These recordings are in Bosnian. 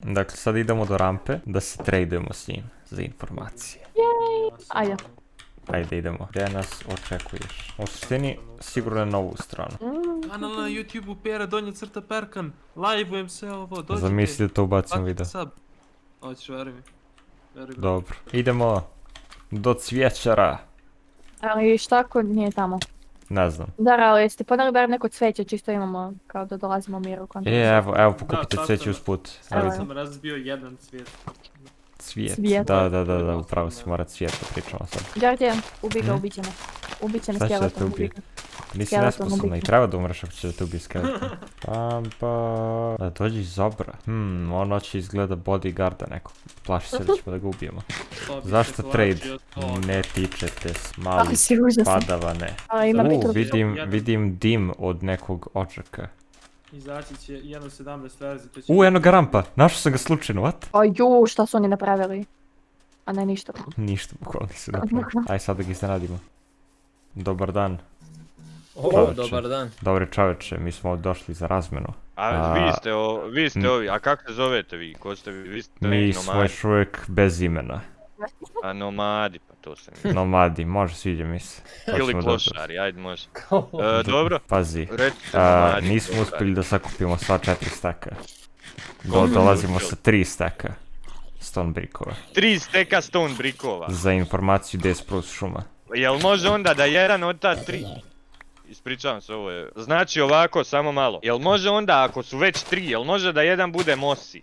Dakle, sad idemo do rampe da se tradujemo s njim za informacije. Ajde. Ajde, idemo. Gdje nas očekuješ? U suštini, sigurno na ovu stranu. Kanal na YouTube-u Pera Donja crta Perkan. Live-ujem se ovo, dođite. Zamisli da to ubacim video. Sub. Hoćeš, veruj mi. Veruj mi. Dobro. Idemo do cvjećara. Ali šta ako nije tamo? Ne znam. Dara, ali jeste poneli bar neko cveće, čisto imamo kao da dolazimo miru u kontakt. Evo, pokupite cvijeće usput. Evo. Sam razbio jedan cvijet. Cvijet. Da, upravo si mora cvijet da pričamo sad. Đorđe, ubi ga, ubiće me. Ubiće me Šta će da te skeleton, ubije? ubi ga. Nisi Skeleton nesposobna i ubiće. treba da umreš ako će da te ubije skeleton. Pampa... Da dođi Zobra. On hoće izgleda bodyguarda nekog. Plaši se da ćemo da ga ubijemo. Zašto trade? Ne tičete s mali Ali si užasan. padavane. Ali ima bitru. Vidim dim od nekog očaka. Izaći će 1.17 verzije, to će... Eno ga rampa. Našao sam ga slučajno, what? Aju, šta su oni napravili? A ne, ništa. Ništa, bukvalno nisu napravili. Aj sad da ga iznenadimo. Dobar dan. O, Čoveče. dobar dan. Dobri čoveče, mi smo došli za razmenu. A vi ste ovi, a kako se zovete vi? Ko ste vi? Vi ste Mi smo nomadi. još uvijek bez imena. A nomadi, pa to sam ja. Nomadi, može, sviđa mi se. To Ili ćemo klošari, ajde može. Dobro, Pazi, recite nomadi. nismo uspjeli da sakupimo sva 4 steka. Dolazimo sa 3 steka stone brickova. 3 steka stone brickova. Za informaciju gdje je spruce šuma. Jel može onda da jedan od ta 3... Ispričavam se, ovo je... Znači ovako, samo malo. Jel može onda, ako su već 3, jel može da jedan bude mosi?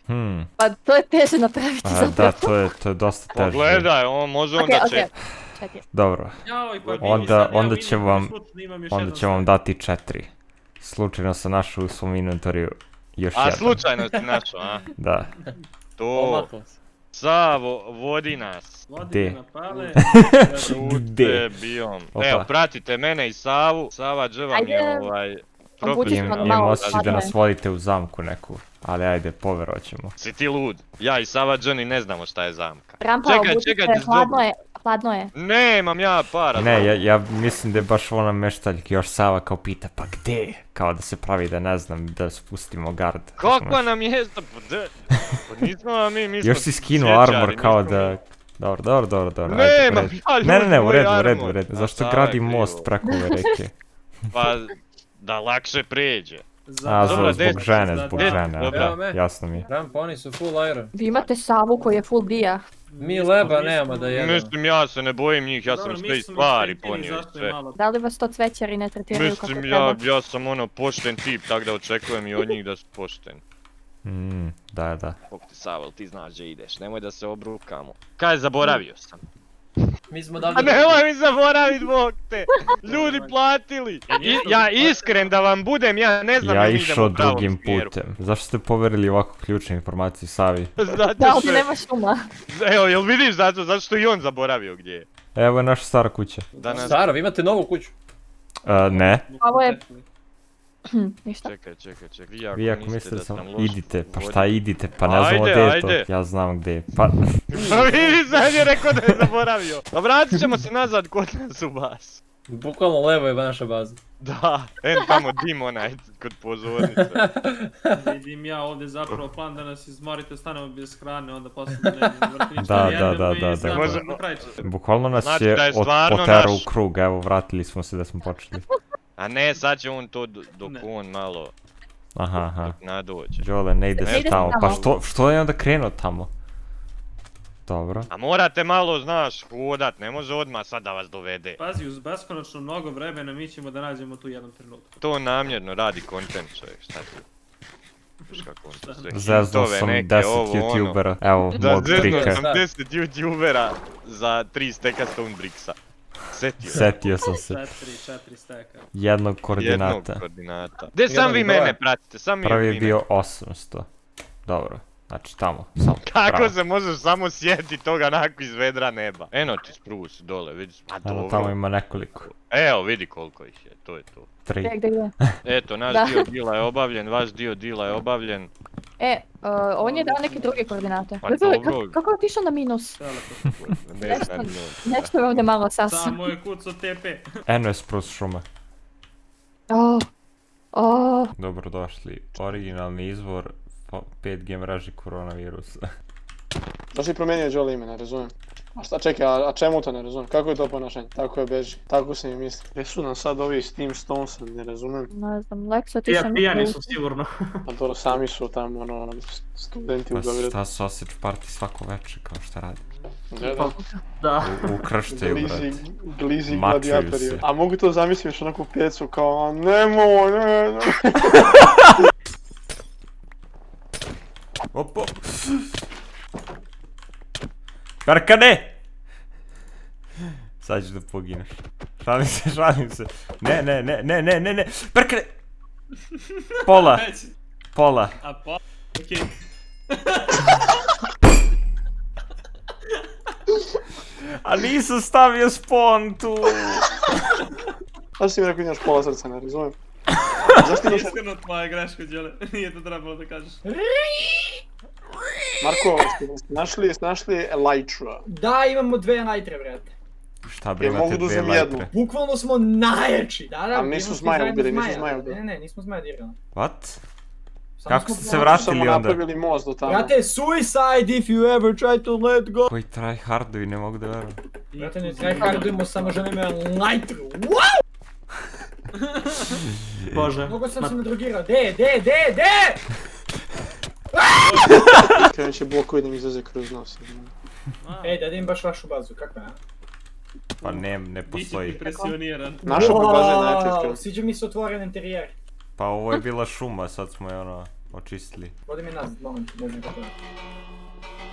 Pa to je teže napraviti zato. Da, to je dosta teže. Pogledaj, on može onda Okej, 4. čekaj. Dobro, Joj, pa onda će vam dati 4. Slučajno sam našao u svom inventoriju još A jedan. slučajno si našao, a? Da. To... Omaklo se. Savo, vodi nas. Gdje? Vodi napale. Gdje? Bijom. Opa. Evo, pratite mene i Savu. Sava dževam je Ajde. Imam profesionalno. malo osjećaj da hladno nas je. vodite u zamku neku. Ali ajde, poverovat ćemo. Si ti lud. Ja i Sava Džani ne znamo šta je zamka. Rampa, Čekaj, obudite, čekaj, hladno je. Nemam ja para. Ne, ja mislim da je baš ona meštaljka još Sava kao pita pa gdje? Kao da se pravi da ne znam, da spustimo gard. Kakva nam mjesta? Pa nismo vam mi smo Još si skinuo cvjećari, armor kao nismo da... mi. Dobro. Nemam, ajde, ja ljudi, Ne, u moj redu. armor. A Zašto Sava je gradi krivo. most preko ove reke? Pa, da lakše pređe. A, Dobro, zbog ded- žene, ded- zbog ded- žene, dobro. Evo me. jasno mi je. Rampa, oni su full iron. Vi imate Savu koji je full dija. Mi leba nemamo da jedemo. Mislim, ja se ne bojim njih, ja sam sve stvari ponio i sve. Da li vas to cvećari ne tretiraju kako Mislim, treba? ja sam ono pošten tip, tak da očekujem i od njih da su pošteni. Da. Bog ti Savel, ti znaš gdje ideš, nemoj da se obrukamo. Kaj, zaboravio sam. Mi smo A dali... nemoj mi zaboravit, Bog te! Ljudi platili! Ja iskren da vam budem, ja ne znam Ja da mi išao idemo u pravom drugim smjeru. putem. Zašto ste poverili ovako ključne informacije Savi? Da, Zato ovdje što... nema šuma. Evo, jel vidiš zato što i on zaboravio gdje je. Evo je naša stara kuća. Da nas... Staro, vi imate novu kuću. Ne. Ovo je- Ništa. Čekaj. Vi ako mislite da sam... nam loš Idite, pa vodi- šta idite, pa ne znamo Ajde, gdje je ajde. to. Ja znam gdje je. Pa... Pa vidi, sad je rekao da je zaboravio. A vratit ćemo se nazad kod nas u bas. Bukvalno levo je naša baza. Da, tamo dim onaj kod pozornice. Vidim ja ovdje zapravo plan da nas izmorite, stanemo bez hrane, onda poslije ne vrti Da. Možemo- Bukvalno nas Znači je da je stvarno oterao naš. u krug, evo vratili smo se da smo počeli. A ne, sad će on to dok Ne. on malo Aha. nadođe. Đole, ne ide Ne se ide tamo, se pa tamo. što je onda krenuo tamo? Dobro. A morate malo, znaš, hodat, ne može odmah sad da vas dovede. Pazi, uz beskonačno mnogo vremena mi ćemo da nađemo tu jedan trenutak. To namjerno radi content čovjek, šta ti? Viš kako on to sve Zeznuo hintove sam neke, 10 ovo, ono. youtubera, evo Da, mog zeznuo trika. sam 10 youtubera za 3 steka Stone Bricksa. Setio sam se 4 steka. jednog koordinata. Jednog koordinata. Gdje sam vi Jedan mene broj. pratite, sam mi Prvi je vi bio 800. Dobro, znači tamo, samo. Kako pravo. se možeš samo sjetiti toga onako iz vedra neba? Eno ti spruce dole, vidiš. A Tamo dobro. ima nekoliko. Evo vidi koliko ih je, to je to. 3. Gdje? Eto, naš Da. dio dila je obavljen, vaš dio dila je obavljen. On je dao neke druge koordinate. Pa Gledaj, dobro. kako je otišao na minus? Ne znam, no. Nešto je ovdje malo sasa. Samo je kuco TP. Eno je spruce šuma. Oh. Dobrodošli. Originalni izvor 5G mreži koronavirusa. To si promijenio Joel ime, ne razumijem. A šta čekaj, a čemu to ne razumijem? Kako je to ponašanje? Tako je beži. Tako se mi misli. Gdje su nam sad ovi s Team Stonesa, ne razumijem. Ne znam, Lexo ti sam... Pijani su sigurno. A dobro, sami su tamo, ono, studenti u Pa Beogradu. šta sausage party svako večer, kao šta radi? Gledam. Da. Ukrštaju, brate. Glizi Mačuju gladijatori. se. A mogu to zamisliš onako pjecu kao, nemoj, ne. Opo! Berkane! Sad ćeš da pogineš. Šalim se. Ne. Berkane! Pola. Pola. A pa, okej. A nisam stavio spawn tu. Zašto si mi rekao imaš pola srca, ne razumijem. Zašto imaš... Iskreno tvoja greška, Đole. Nije to trebalo da kažeš. Marko, jeste našli Elytra? Da, imamo dve najtre, brate. Šta bre, Ja mogu imate da dvije uzmem jednu. lajtre? Bukvalno smo najjači, da. Ali nismo imamo zmaja zajedno ubili, nismo zmaja. zmaja ubili. Ne, nismo zmaja dirali. What? Samo Kako smo ste se zmaja- vratili Samo onda? napravili most do tamo. Brate, suicide if you ever try to let go. Koji tryharduju, ne mogu da verujem. Brate, ne tryhardujemo, samo želimo jedan najtru. Wow! Bože. Mogu sam se nadrogirao. De! Krenut će blokovi da mi izlaze kroz nos. Ej, da idem baš vašu bazu, kako je? Pa ne Biti postoji. impresioniran. Naša baza je najčešća. Wow, sviđa mi se otvoren interijer. Pa ovo je bila šuma, sad smo je ono očistili. Vodi mi nazad, moment, ne znam kako je.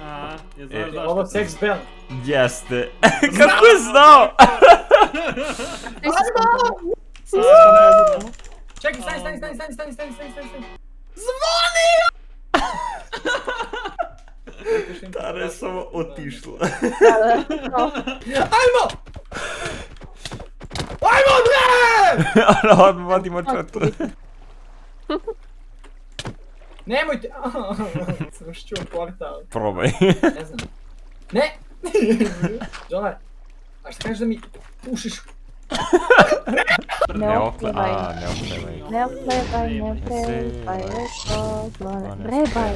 A, je znaš zašto? Ovo sex bell. Jeste. Kako je znao? Čekaj, stani. Tara je samo otišla. Ajmo! Ajmo, bre! Ono, odmah vodimo četu. Nemojte! Sam šćuo portal. Probaj. Ne znam. Ne! Đole, a šta kažeš da mi pušiš? Ne oklevaj. Ne oklevaj. Ne plevaj, Lexo, Zlone. Brebaj.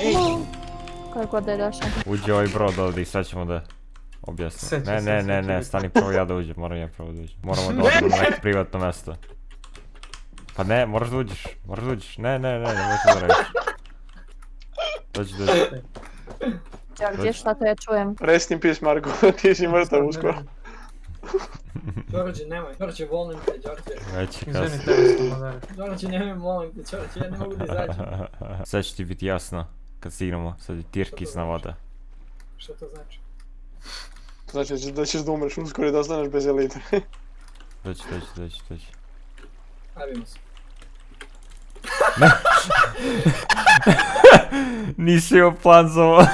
Ej, Koje god da je došao. Uđi ovaj brod ovdje i sad ćemo da objasnimo. Ne, stani prvo ja da uđem, moram ja prvo da uđem. Moramo da odemo na neko privatno mjesto. Pa ne, moraš da uđeš. Ne, nemojte da radiš. Dođi. Đorđe, šta to ja čujem? Rest in peace, Marko, ti si mrtav uskoro. Đorđe, nemoj. Đorđe, volim te, Đorđe. Već je kasno. Đorđe, nemoj, molim te, Đorđe, ja ne mogu da izađem. Sad će ti biti jasno kad stignemo, sad je tirkisna voda. Šta to znači? Znači da ćeš da umreš uskoro i da ostaneš bez elite. Dođi. Ajmo se. Nisi imao plan za ovo.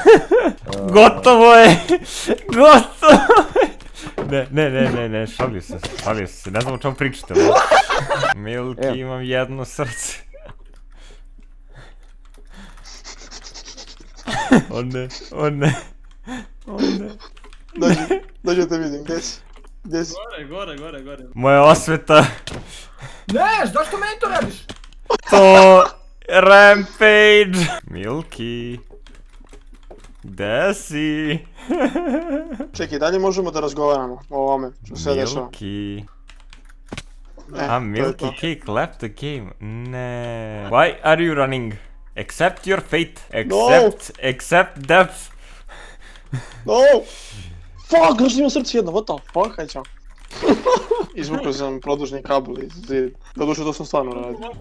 Gotovo je! Ne, šalio se, ne znam o čemu pričate. Milky, imam jedno srce. O ne. Dođi da te vidim, gdje si? Gore. Moja osveta, Ne, zašto meni to radiš? to Rampage. Milky, gde si? Čekaj, dalje možemo da razgovaramo o ovome, što se dešava. Milky. E, A, to je Milky to. Cake left the game. Ne. Why are you running? Accept your fate. No. Accept death. No! Fuck, još imam srce jedno, what the fuck, haj čao. Izvukao sam produžni kabel iz zida. Doduše to sam stvarno radio.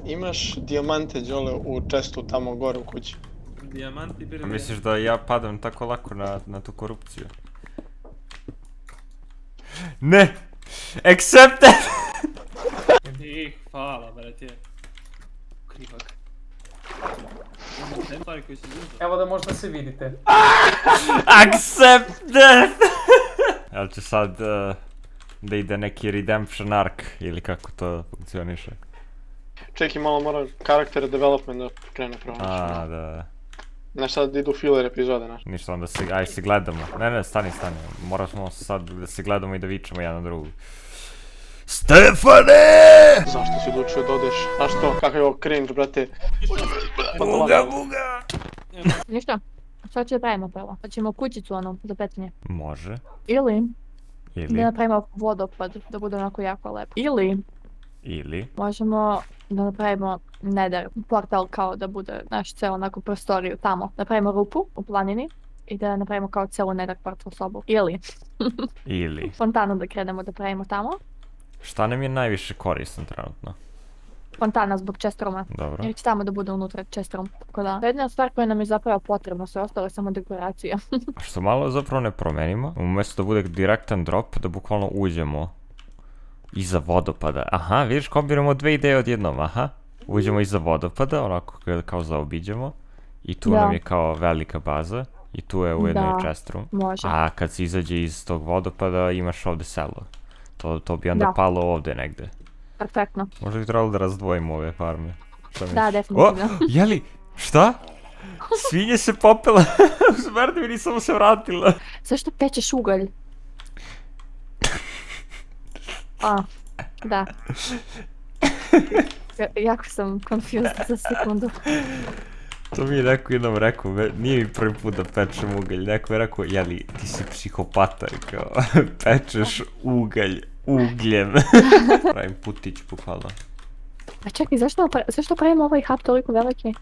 Imaš dijamante, Đole, u chestu tamo gore u kući. Dijamanti A bili. misliš da ja padam tako lako na tu korupciju? Ne! Accept it! Hvala, brate. Krivak. Ne stvari koji se uzeo. Evo da možda se vidite. Accept death! Jel će sad da ide neki redemption arc ili kako to funkcioniše? Čekaj, malo moram karakter development da krene prvo. A, da. Znaš sad idu filler epizode, znaš. Ništa, onda aj se gledamo. Ne, stani. Moramo sad da se gledamo i da vičemo jedan na drugu. Stefane! Zašto si odlučio da odeš? A što? Kakav je ovo cringe, brate? Buga! Ništa. Šta će da pravimo prvo? Hoćemo kućicu ono, za petnje. Može. Ili Ili. da napravimo vodopad, da bude onako jako lep. Ili možemo da napravimo nether portal kao da bude naš ceo onako prostoriju tamo. Napravimo rupu u planini i da napravimo kao celu nether portal sobu. Ili fontanu da krenemo da pravimo tamo. Šta nam je najviše korisno trenutno? Fontana zbog chestruma. Dobro. Jer će tamo da bude unutra chestrum. Tako da, to je jedna stvar koja nam je zapravo potrebna, sve ostalo je samo dekoracija. A što malo zapravo ne promenimo, umjesto da bude direktan drop, da bukvalno uđemo iza vodopada. Aha, vidiš, kombinamo dve ideje odjednom, aha. Uđemo iza vodopada, onako kao zaobiđemo. I tu nam je kao velika baza. I tu je ujedno i chestrum. Može. A kad se izađe iz tog vodopada, imaš ovdje selo. To bi onda palo ovdje negde. Perfektno. Možda bi trebalo da razdvojimo ove farme. Da, definitivno. O, jeli? Šta? Svinje se popela. Smrdi mi, nisam se vratila. Zašto pečeš ugalj? Da. Jako sam confused za sekundu. To mi je neko jednom rekao, nije mi prvi put da pečem ugalj. Neko je rekao, jeli, ti si psihopata, kao, pečeš ugalj ugljem. Pravim putić, bukvalno. A čekaj, zašto pravimo ovaj hub toliko veliki?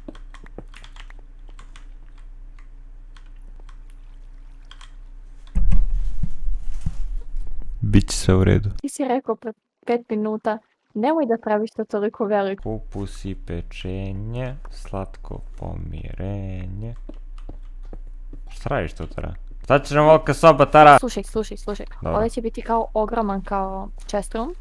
Biće sve u redu. Ti si rekao pred 5 minuta, nemoj da praviš to toliko veliko. Kupus i pečenje, slatko pomirenje. Šta radiš tu, Tara? Šta će nam volka soba, Tara? Slušaj. Ovdje će biti kao ogroman kao chest room.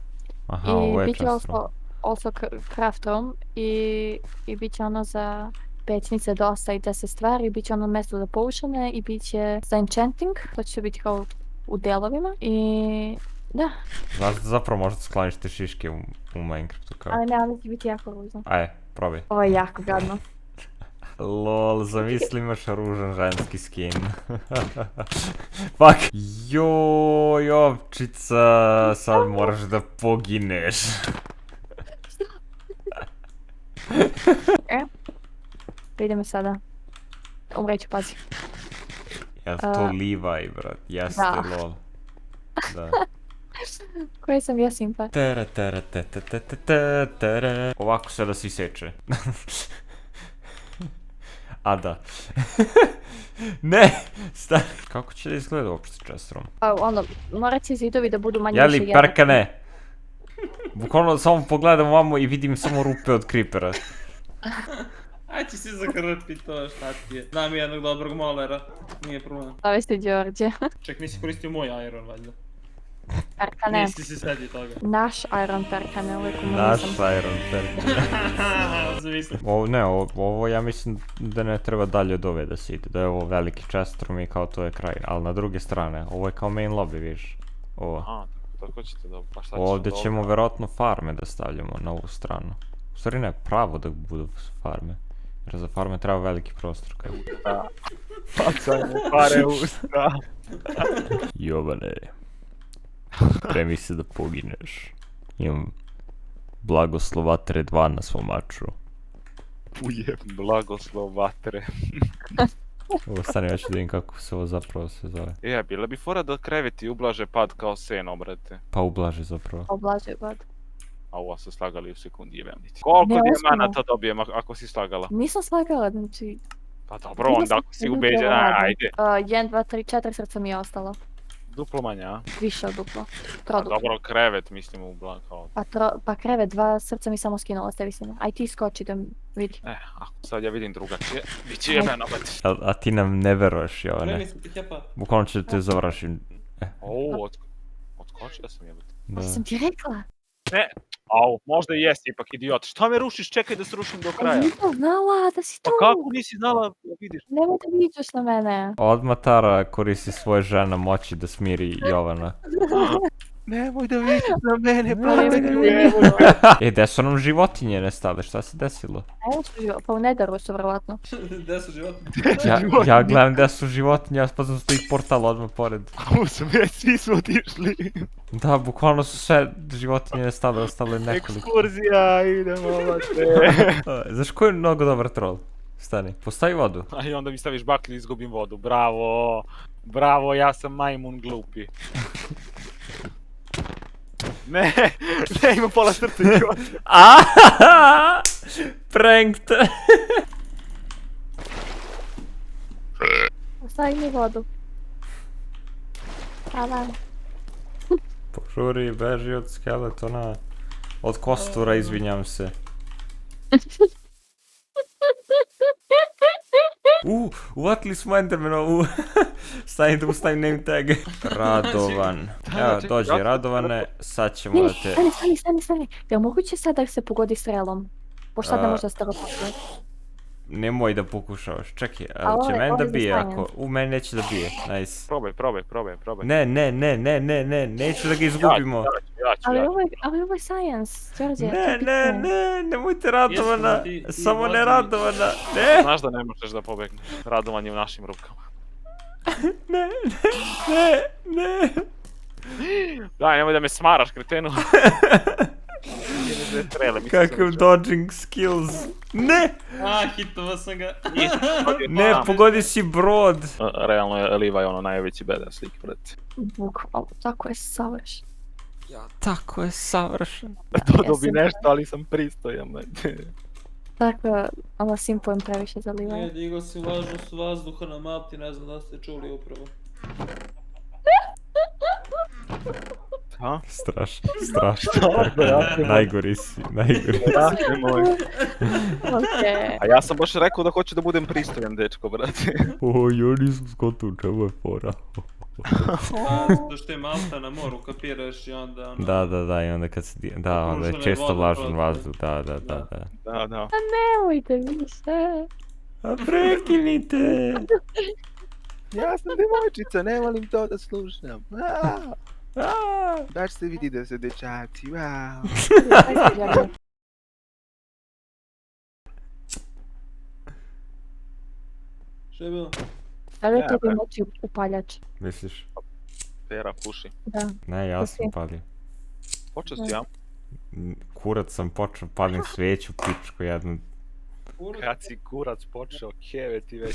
Aha, ovo je bit će chest room. also craft room i bit će ono za pećnice dosta i da se stvari, bit će ono mjesto za potione i bit će za enchanting, to će biti kao u delovima i da. Znaš da zapravo možda skloniš te šiške u Minecraftu kao? Ali ne, ali će biti jako ružno. Ajde, probaj. Ovo je jako gadno. Lol, zamisli imaš ružan ženski skin. Fuck. Joj, ovčica, sad moraš da pogineš. Vidimo sada. Umreću, pazi. Jel to Levi, brat? Jeste, lol. Da. Koji sam ja simpa? Ovako se da se iseče. A da. Ne! Stani. Kako će da izgleda uopšte chest room? Ono, morat će zidovi da budu manje Jeli, više perkane! Bukvalno samo pogledam ovamo i vidim samo rupe od creepera. Aj će si zakrpi to, šta ti je. Znam jednog dobrog molera, nije problem. Zove se Đorđe. Ček, nisi koristio moj iron, valjda. Perkane. Nisi si sedi toga. Naš Iron Perkane, uvijek Naš nisam. Iron Perkane. Zamisli. Ovo ja mislim da ne treba dalje od ove da se ide, da je ovo veliki chest room i kao to je kraj, ali na druge strane, ovo je kao main lobby, vidiš, ovo. Aha, tako ćete da, pa šta ćemo Ovdje dobro? ćemo verovatno farme da stavljamo na ovu stranu. U stvari ne, pravo da budu farme, jer za farme treba veliki prostor. Bacajmo pare u usta. Jovane, spremi se da pogineš. Imam blagoslov vatre 2 na svom maču. Ujeb, blagoslov vatre. Ovo stani, ja ću da vidim kako se ovo zapravo se zove. Bila bi fora da kreveti ublaže pad kao seno, brate. Pa ublaži zapravo. Oblažio god. A ovo su slagali u sekundi, jebem ti. Koliko Ne, dijamanata dobijem ako si slagala? Nisam slagala, znači... Pa dobro, onda ako si ubeđena, ajde. 1, 2, 3, 4 srca mi je ostalo. Duplo manje, a? Više od duplo. Pa Troduplo. dobro, krevet mislim kao. Pa krevet, 2 srca mi samo skinulo s te visine. Aj ti skoči da vidi. Ako sad ja vidim drugačije, bit će jebeno, brate. A ti nam ne veruješ, Jovane. Vremi sam ti hepa. Bukvalno ću te završiti. Otkočio sam jebate. Da. Sam ti rekla. Možda i jesi ipak idiot. Šta me rušiš, čekaj da se rušim do kraja. Nisam znala da si tu. Pa kako nisi znala da vidiš? Nemoj da vidiš na mene. Odmah Tara koristi svoje žena moći da smiri Jovana. Nemoj da vičeš na mene, Gde su nam životinje nestale, šta se desilo? Evo su pa u Netheru su vjerovatno. Gde su životinje? Ja gledam gde su životinje, a pa sam stoji portal odmah pored. U smeć, svi su otišli. Da, bukvalno su sve životinje nestale, ostalo je nekoliko. Ekskurzija, idemo, mate. Znaš ko je mnogo dobar troll? Stani, postavi vodu. A i onda mi staviš baklju i izgubim vodu, bravo. Bravo, ja sam majmun glupi. Ne, imam pola srca idiot. Aaaa! Pranked! Ostavi mi vodu. Hvala. Požuri, beži od skeletona. Od kostura, izvinjam se. Uvatili smo Endermana, Stavim da mu stavim name tag. Radovan. Evo, dođi Radovane, sad ćemo da te... Stani. Jel moguće sad da se pogodi strelom? Pošto sad ne može da se teleportuje. Nemoj da pokušavaš, čekaj, A će meni da ovaj bije za ako... U, meni neće da bije, nice. Probaj. Ne, neću da ga izgubimo. Ja ću. Ali ovo je science, Đorđe. Ne, nemojte Radovana, Jesmo ti samo ne vođeni. Radovana, ne, Znaš da ne možeš da pobegneš. Radovan je u našim rukama. ne. Daj, nemoj da me smaraš, kretenu. Kakav dodging skills. Ne, Hitova sam ga. ne, pogodi si brod. Realno je Levi ono najveći badass lik, brate. Bukvalno, tako je savršen. Tako je savršen. Dodao bi nešto, ali sam pristojan, brate. Tako, ono simpujem previše za Levi. Nije, digo si važnost vazduha na mapti, ne znam da ste čuli upravo. Ha? Strašno. Najgori si. Nemoj. Okej. A ja sam baš rekao da hoću da budem pristojan, dečko, brate. Ja nisam skontao čemu je fora. Zato što je Malta na moru, kapiraš i onda ono... Da, i onda kad se... Da, onda je često vlažan vazduh, da. Da. Nemojte više. A prekinite! Ja sam devojčica, ne volim to da slušam. Baš se vidi da se dečaci, wow. Što je bilo? Stavljate bi moći upaljač. Misliš? Tera, puši. Da. Ne, ja sam palio. Počeo si ja? Kurac sam počeo, palim sveću, pičku jednu. Kad si kurac počeo, keve ti već